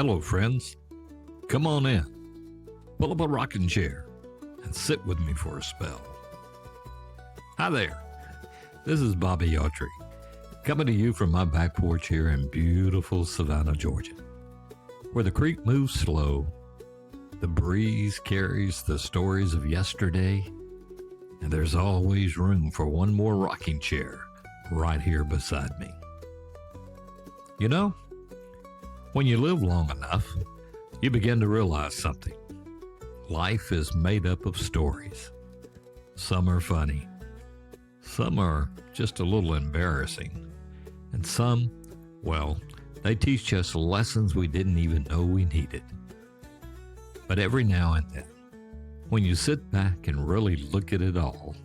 Hello, friends. Come on in. Pull up a rocking chair and sit with me for a spell. Hi there. This is Bobby Autry, coming to you from my back porch here in beautiful Savannah, Georgia, where the creek moves slow, the breeze carries the stories of yesterday, and there's always room for one more rocking chair right here beside me. You know, when you live long enough, you begin to realize something. Life is made up of stories. Some are funny. Some are just a little embarrassing. And some, well, they teach us lessons we didn't even know we needed. But every now and then, when you sit back and really look at it all,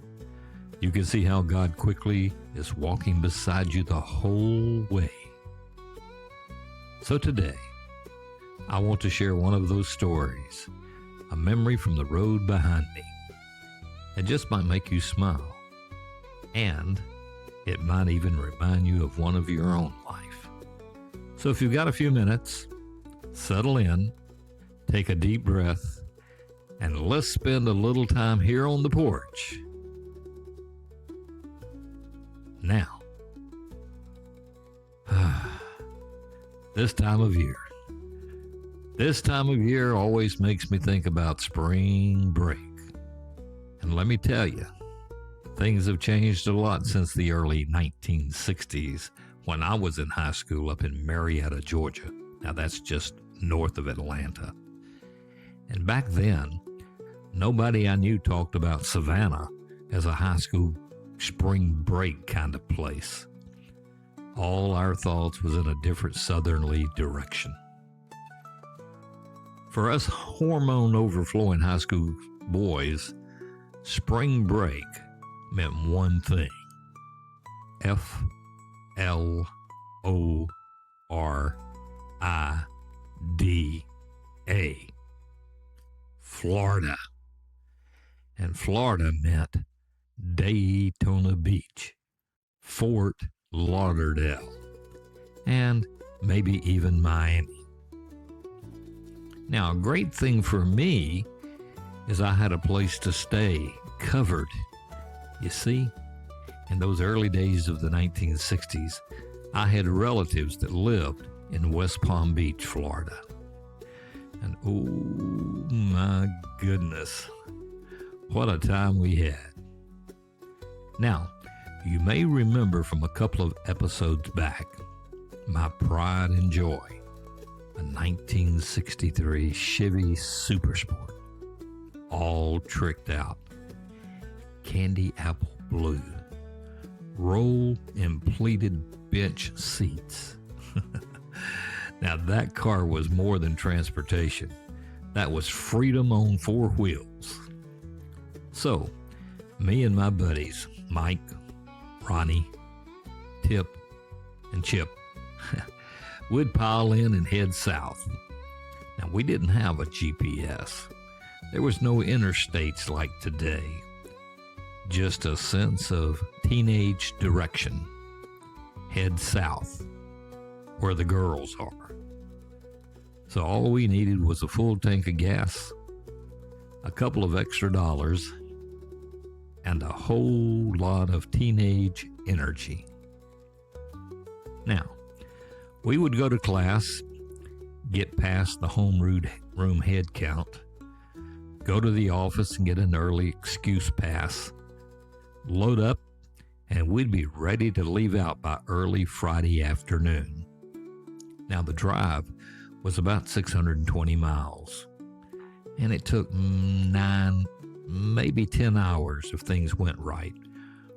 you can see how God quickly is walking beside you the whole way. So today, I want to share one of those stories, a memory from the road behind me. It just might make you smile, and it might even remind you of one of your own life. So if you've got a few minutes, settle in, take a deep breath, and let's spend a little time here on the porch. Now, This time of year always makes me think about spring break. And let me tell you, things have changed a lot since the early 1960s when I was in high school up in Marietta, Georgia. Now that's just north of Atlanta. And back then, nobody I knew talked about Savannah as a high school spring break kind of place. All our thoughts was in a different southerly direction. For us hormone-overflowing high school boys, spring break meant one thing: Florida. Florida. And Florida meant Daytona Beach, Fort Lauderdale, and maybe even Miami. Now, a great thing for me is I had a place to stay, covered. You see, in those early days of the 1960s, I had relatives that lived in West Palm Beach, Florida. And oh my goodness, what a time we had. Now, you may remember from a couple of episodes back, my pride and joy, a 1963 Chevy Super Sport, all tricked out, candy apple blue, roll and pleated bench seats. Now that car was more than transportation. That was freedom on four wheels. So, me and my buddies, Mike, Ronnie, Tip, and Chip, would pile in and head south. Now, we didn't have a GPS. There was no interstates like today. Just a sense of teenage direction. Head south, where the girls are. So all we needed was a full tank of gas, a couple of extra dollars, and a whole lot of teenage energy. Now, we would go to class, get past the homeroom head count, go to the office and get an early excuse pass, load up, and we'd be ready to leave out by early Friday afternoon. Now, the drive was about 620 miles, and it took 9, maybe 10 hours if things went right,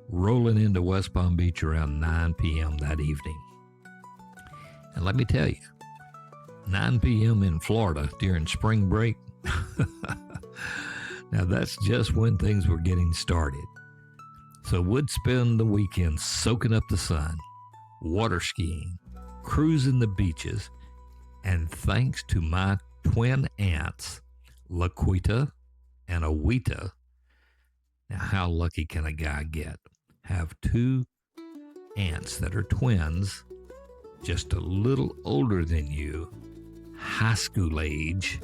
rolling into West Palm Beach around 9 p.m. that evening. And let me tell you, 9 p.m. in Florida during spring break, now that's just when things were getting started. So we'd spend the weekend soaking up the sun, water skiing, cruising the beaches, and thanks to my twin aunts, Laquita and Awita. Now, how lucky can a guy get? Have two aunts that are twins, just a little older than you. high school age,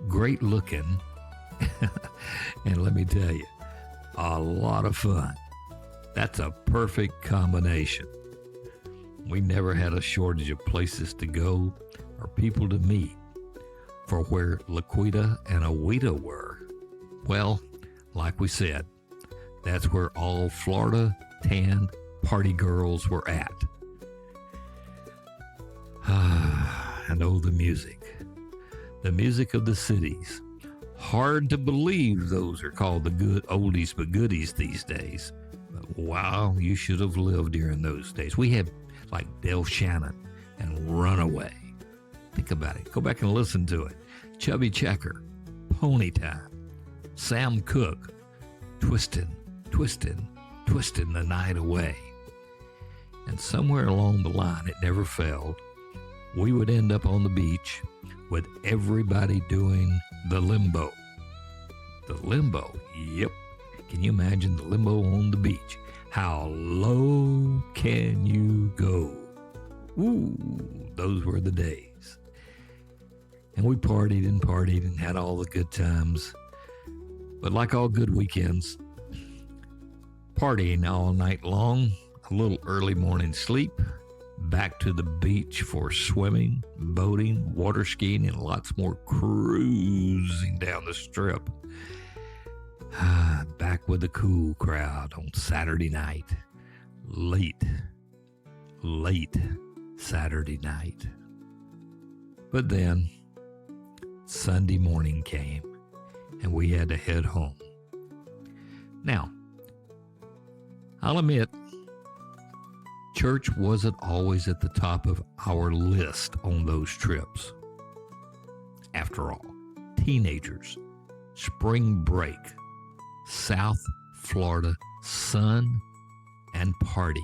great looking, and let me tell you, a lot of fun. That's a perfect combination. We never had a shortage of places to go or people to meet. For where Laquita and Awita were, well, like we said, that's where all Florida tan party girls were at. And oh, the music of the cities. Hard to believe those are called the good oldies but goodies these days. But wow, you should have lived during those days. We had like Del Shannon and Runaway. Think about it. Go back and listen to it. Chubby Checker, Pony Time, Sam Cooke, Twistin' the Night Away. And somewhere along the line, it never failed, we would end up on the beach with everybody doing the limbo. The limbo, yep. Can you imagine the limbo on the beach? How low can you go? Ooh, those were the days. And we partied and had all the good times. But like all good weekends, partying all night long, a little early morning sleep, back to the beach for swimming, boating, water skiing, and lots more cruising down the strip. Back with the cool crowd on Saturday night. Late Saturday night. But then Sunday morning came, and we had to head home. Now, I'll admit, church wasn't always at the top of our list on those trips. After all, teenagers, spring break, South Florida sun and parties.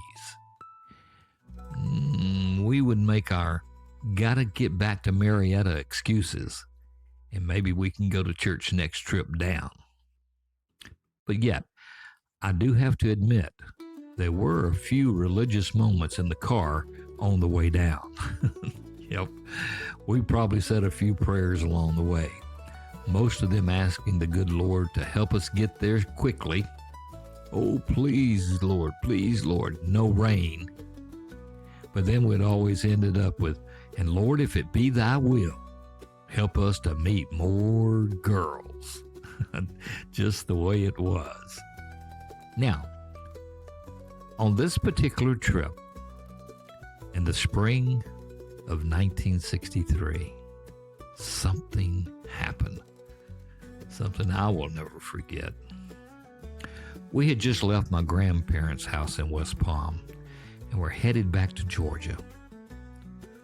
We would make our gotta get back to Marietta excuses, and maybe we can go to church next trip down. But yet, I do have to admit, there were a few religious moments in the car on the way down. Yep, we probably said a few prayers along the way, most of them asking the good Lord to help us get there quickly. Oh, please, Lord, no rain. But then we'd always ended up with, and Lord, if it be thy will, help us to meet more girls. Just the way it was. Now, on this particular trip, in the spring of 1963, something happened. Something I will never forget. We had just left my grandparents' house in West Palm, and were headed back to Georgia.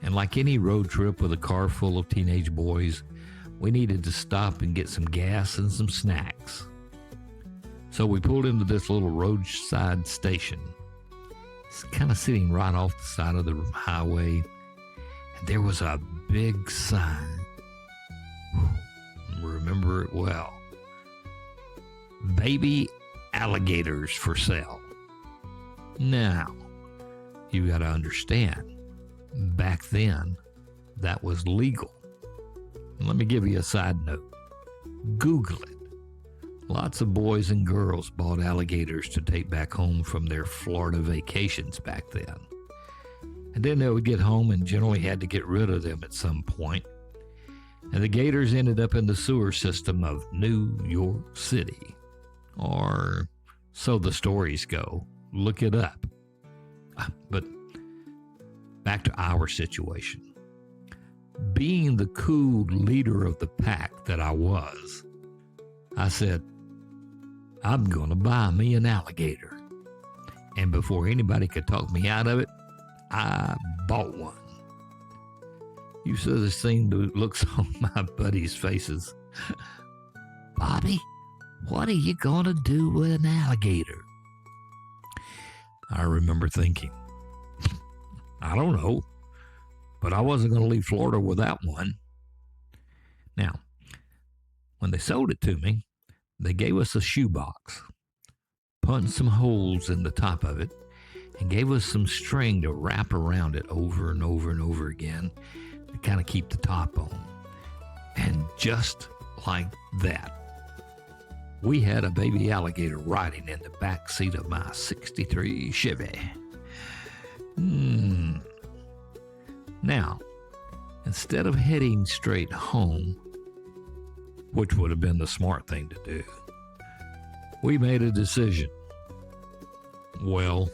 And like any road trip with a car full of teenage boys, we needed to stop and get some gas and some snacks. So we pulled into this little roadside station. It's kind of sitting right off the side of the highway. And there was a big sign. Remember it well. Baby alligators for sale. Now, you got to understand, back then, that was legal. And let me give you a side note. Google it. Lots of boys and girls bought alligators to take back home from their Florida vacations back then. And then they would get home and generally had to get rid of them at some point. And the gators ended up in the sewer system of New York City. Or so the stories go. Look it up. But back to our situation. Being the cool leader of the pack that I was, I said, I'm going to buy me an alligator. And before anybody could talk me out of it, I bought one. You should have seen the looks on my buddies' faces. Bobby, what are you going to do with an alligator? I remember thinking, I don't know, but I wasn't going to leave Florida without one. Now, when they sold it to me, they gave us a shoebox, punched some holes in the top of it, and gave us some string to wrap around it over and over and over again to kind of keep the top on. And just like that, we had a baby alligator riding in the back seat of my 63 Chevy. Now, instead of heading straight home, which would have been the smart thing to do, we made a decision. Well,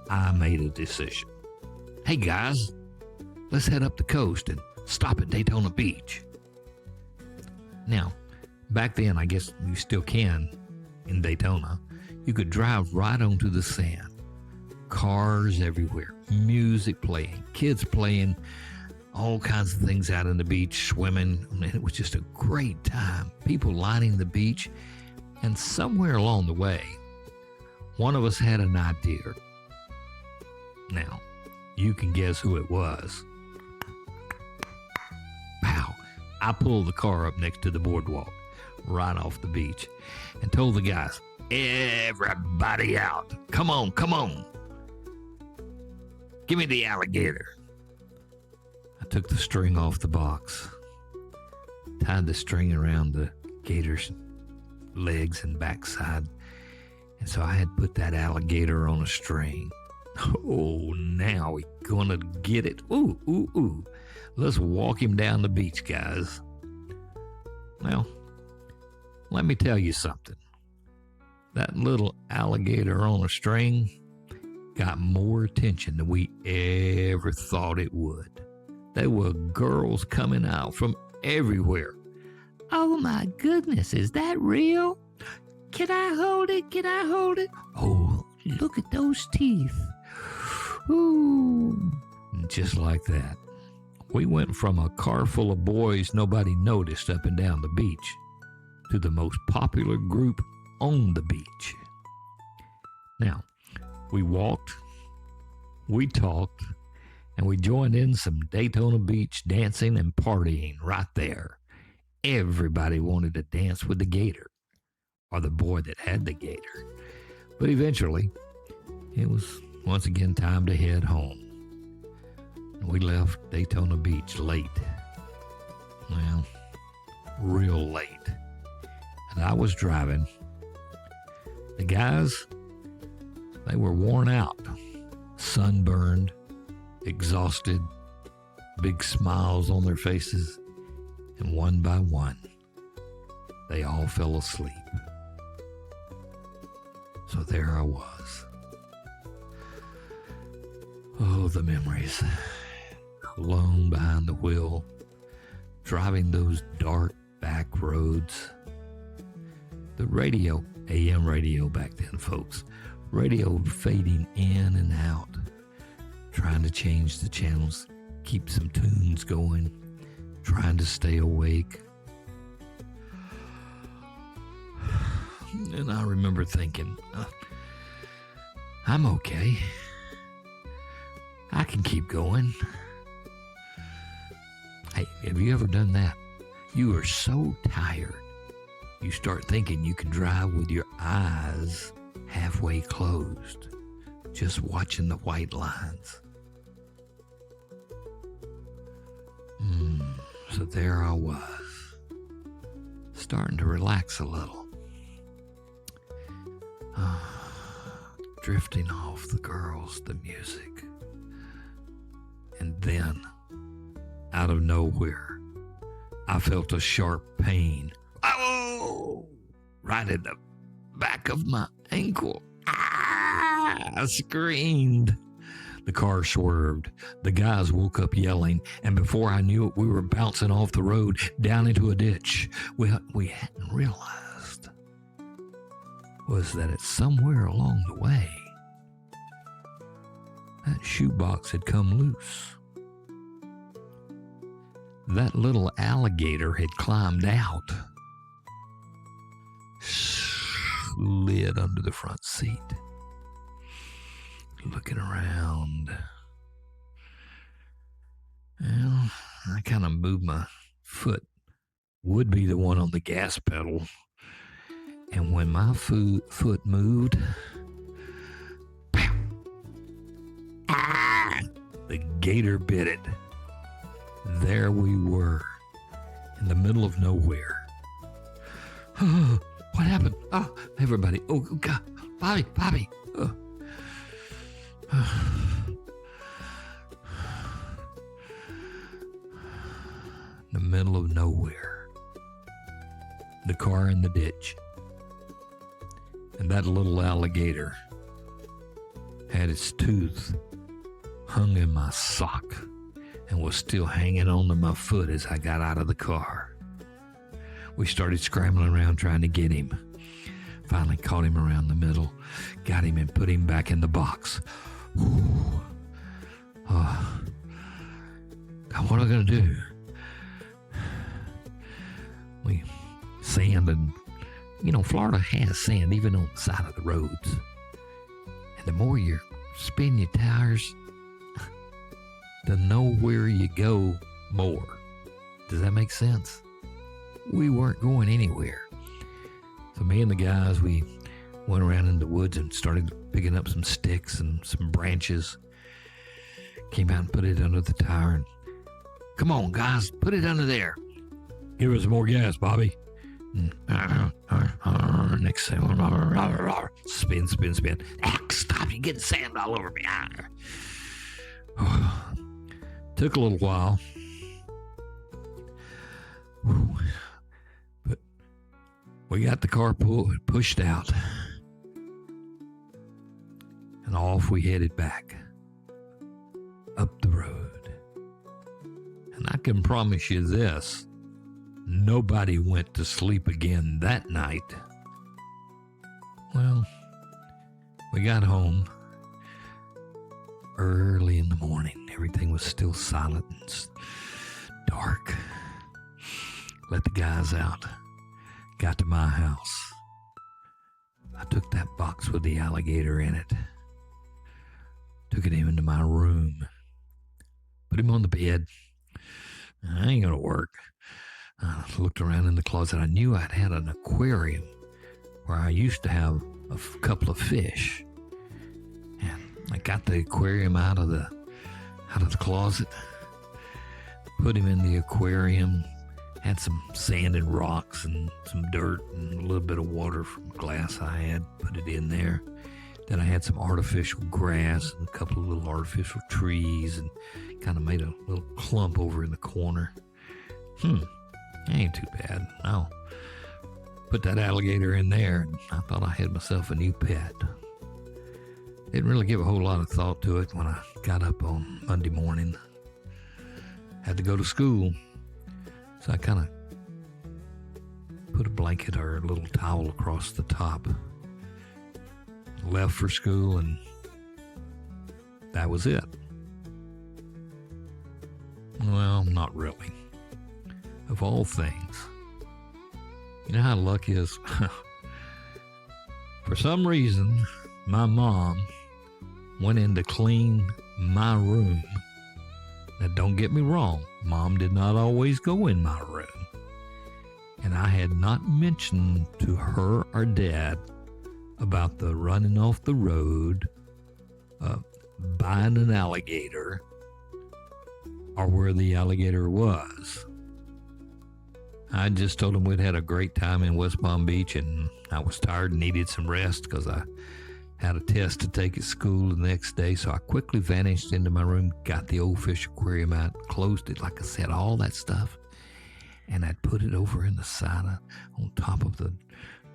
I made a decision. Hey guys, let's head up the coast and stop at Daytona Beach. Now, back then, I guess you still can in Daytona. You could drive right onto the sand. Cars everywhere, music playing, kids playing, all kinds of things out on the beach, swimming. I mean, it was just a great time. People lining the beach. And somewhere along the way, one of us had an idea. Now, you can guess who it was. Pow! I pulled the car up next to the boardwalk, right off the beach, and told the guys, everybody out. Come on, come on. Give me the alligator. I took the string off the box, tied the string around the gator's legs and backside, and so I had put that alligator on a string. Oh, now we're gonna get it. Ooh, ooh, ooh. Let's walk him down the beach, guys. Well, let me tell you something. That little alligator on a string got more attention than we ever thought it would. There were girls coming out from everywhere. Oh my goodness, is that real? Can I hold it? Can I hold it? Oh, look at those teeth. Ooh. And just like that, we went from a car full of boys nobody noticed up and down the beach to the most popular group on the beach. Now, we walked, we talked, and we joined in some Daytona Beach dancing and partying right there. Everybody wanted to dance with the gator, or the boy that had the gator. But eventually, it was once again time to head home. We left Daytona Beach late. Well, real late. And I was driving. The guys, they were worn out, sunburned, exhausted, big smiles on their faces, and one by one, they all fell asleep. So there I was. Oh, the memories. Alone behind the wheel, driving those dark back roads. The radio, AM radio back then, folks. Radio fading in and out, trying to change the channels, keep some tunes going, trying to stay awake. And I remember thinking, I'm okay. I can keep going. Hey, have you ever done that? You are so tired, you start thinking you can drive with your eyes halfway closed, just watching the white lines. So there I was, starting to relax a little. Drifting off the girls, the music. And then, out of nowhere, I felt a sharp pain. Oh! Right in the back of my ankle. Ah! I screamed. The car swerved. The guys woke up yelling, and before I knew it, we were bouncing off the road down into a ditch. What we hadn't realized was that it's somewhere along the way, that shoebox had come loose. That little alligator had climbed out, slid under the front seat, looking around. Well, I kind of moved my foot, would be the one on the gas pedal, and when my foot moved, the gator bit it. there we were in the middle of nowhere. Oh, what happened? Oh, everybody. Oh, God. Bobby. Oh. The middle of nowhere. The car in the ditch. And that little alligator had its tooth hung in my sock and was still hanging onto my foot as I got out of the car. We started scrambling around trying to get him. Finally caught him around the middle, got him and put him back in the box. Whew. Oh. God, what am I going to do? We sand and, Florida has sand even on the side of the roads. And the more you spin your tires, the nowhere you go more. Does that make sense? We weren't going anywhere. So me and the guys, we went around in the woods and started picking up some sticks and some branches. Came out and put it under the tire and, come on, guys, put it under there. Give us more gas, Bobby. Next thing, spin. Stop, you're getting sand all over me. Took a little while. But we got the car pushed out. And off we headed back. Up the road. And I can promise you this. Nobody went to sleep again that night. Well, we got home early in the morning. Everything was still silent and dark. Let the guys out. Got to my house. I took that box with the alligator in it. Took it into my room. Put him on the bed. I ain't gonna work. I looked around in the closet. I knew I'd had an aquarium where I used to have a couple of fish. And I got the aquarium out of the closet. Put him in the aquarium. Had some sand and rocks and some dirt and a little bit of water from glass I had. Put it in there. Then I had some artificial grass and a couple of little artificial trees and kind of made a little clump over in the corner. Ain't too bad. I'll put that alligator in there, and I thought I had myself a new pet. Didn't really give a whole lot of thought to it when I got up on Monday morning. Had to go to school, so I kind of put a blanket or a little towel across the top. Left for school, and that was it. Well, not really. Of all things. You know how luck is? For some reason, my mom went in to clean my room. Now, don't get me wrong. Mom did not always go in my room. And I had not mentioned to her or Dad about the running off the road, buying an alligator, or where the alligator was. I just told him we'd had a great time in West Palm Beach and I was tired and needed some rest because I had a test to take at school the next day. So I quickly vanished into my room, got the old fish aquarium out, closed it, like I said, all that stuff. And I'd put it over in the side on top of the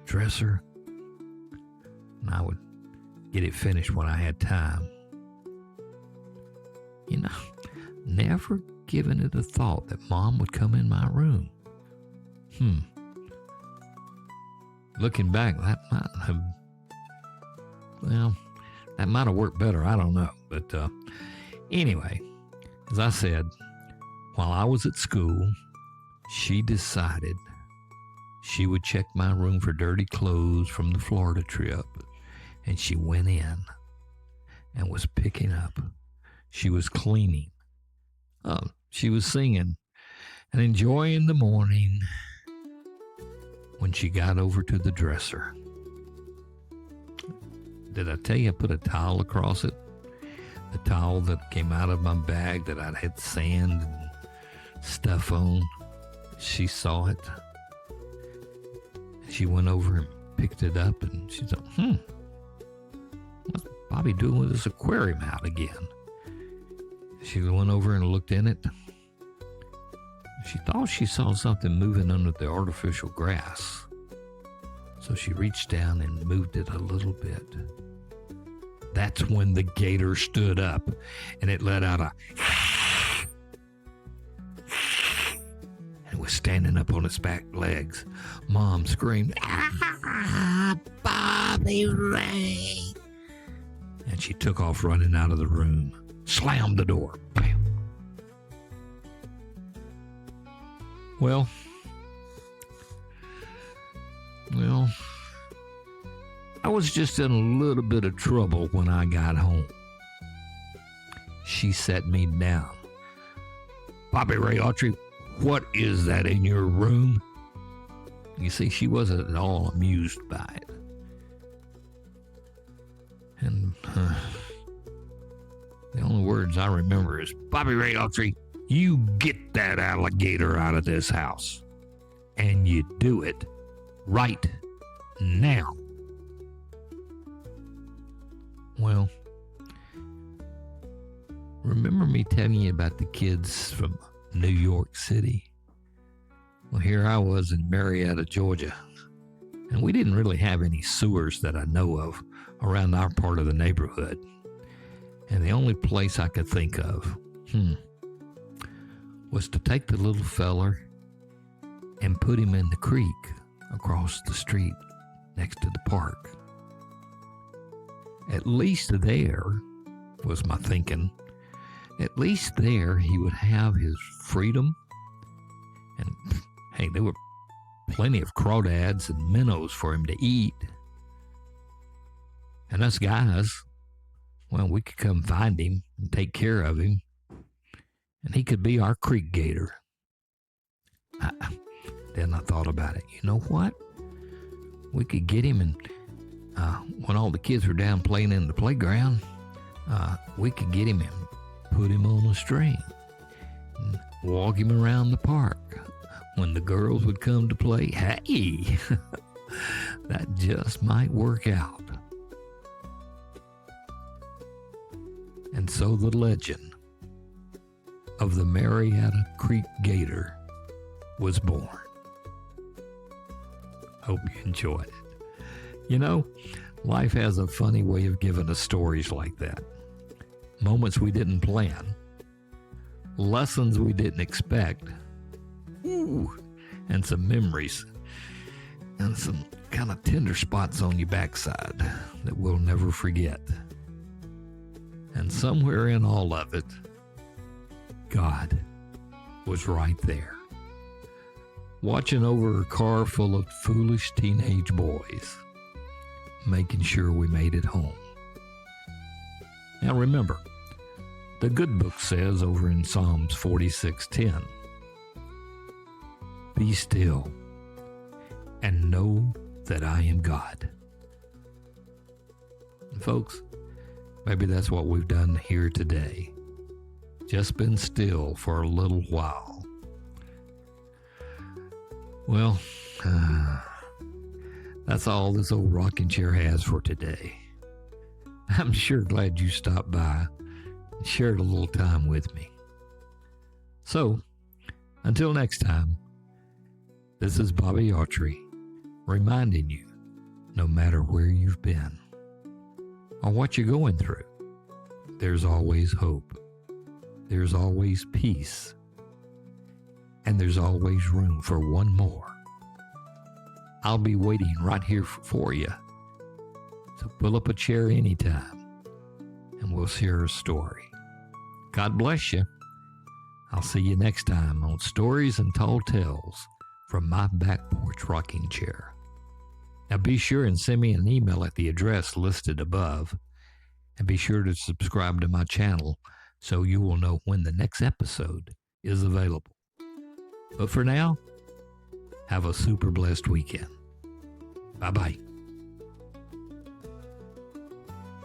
dresser. And I would get it finished when I had time. Never given it a thought that Mom would come in my room. Looking back, that might have worked better. I don't know. But anyway, as I said, while I was at school, she decided she would check my room for dirty clothes from the Florida trip. And she went in and was picking up. She was cleaning. She was singing and enjoying the morning when she got over to the dresser. Did I tell you I put a towel across it? The towel that came out of my bag that I'd had sand and stuff on. She saw it. She went over and picked it up, and she thought, what's Bobby doing with this aquarium out again? She went over and looked in it. She thought she saw something moving under the artificial grass. So she reached down and moved it a little bit. That's when the gator stood up, and it let out a and was standing up on its back legs. Mom screamed, "Ah, Bobby Ray!" And she took off running out of the room, slammed the door. Bam. Well, I was just in a little bit of trouble when I got home. She set me down. "Bobby Ray Autry, what is that in your room?" You see, she wasn't at all amused by it. And the only words I remember is, "Bobby Ray Autry, you get that alligator out of this house. And you do it right now." Well, remember me telling you about the kids from New York City? Well, here I was in Marietta, Georgia, and we didn't really have any sewers that I know of around our part of the neighborhood. And the only place I could think of, was to take the little feller and put him in the creek across the street next to the park. At least there, was my thinking, at least there he would have his freedom. And hey, there were plenty of crawdads and minnows for him to eat. And us guys, well, we could come find him and take care of him. And he could be our creek gator. Then I thought about it. You know what? We could get him, and when all the kids were down playing in the playground, we could get him and put him on a string and walk him around the park. When the girls would come to play, hey, that just might work out. And so the legend of the Marietta Creek Gator was born. Hope you enjoyed it. You know, life has a funny way of giving us stories like that. Moments we didn't plan, lessons we didn't expect, and some memories, and some kind of tender spots on your backside that we'll never forget. And somewhere in all of it, God was right there, watching over a car full of foolish teenage boys, making sure we made it home. Now remember, the good book says over in Psalms 46:10, "Be still and know that I am God." And folks, maybe that's what we've done here today. Just been still for a little while. Well, that's all this old rocking chair has for today. I'm sure glad you stopped by and shared a little time with me. So, until next time, this is Bobby Autry reminding you, no matter where you've been or what you're going through, there's always hope. There's always peace. And there's always room for one more. I'll be waiting right here for you. So pull up a chair anytime, and we'll share a story. God bless you. I'll see you next time on Stories and Tall Tales from my back porch rocking chair. Now be sure and send me an email at the address listed above, and be sure to subscribe to my channel so you will know when the next episode is available. But for now, have a super blessed weekend. Bye-bye.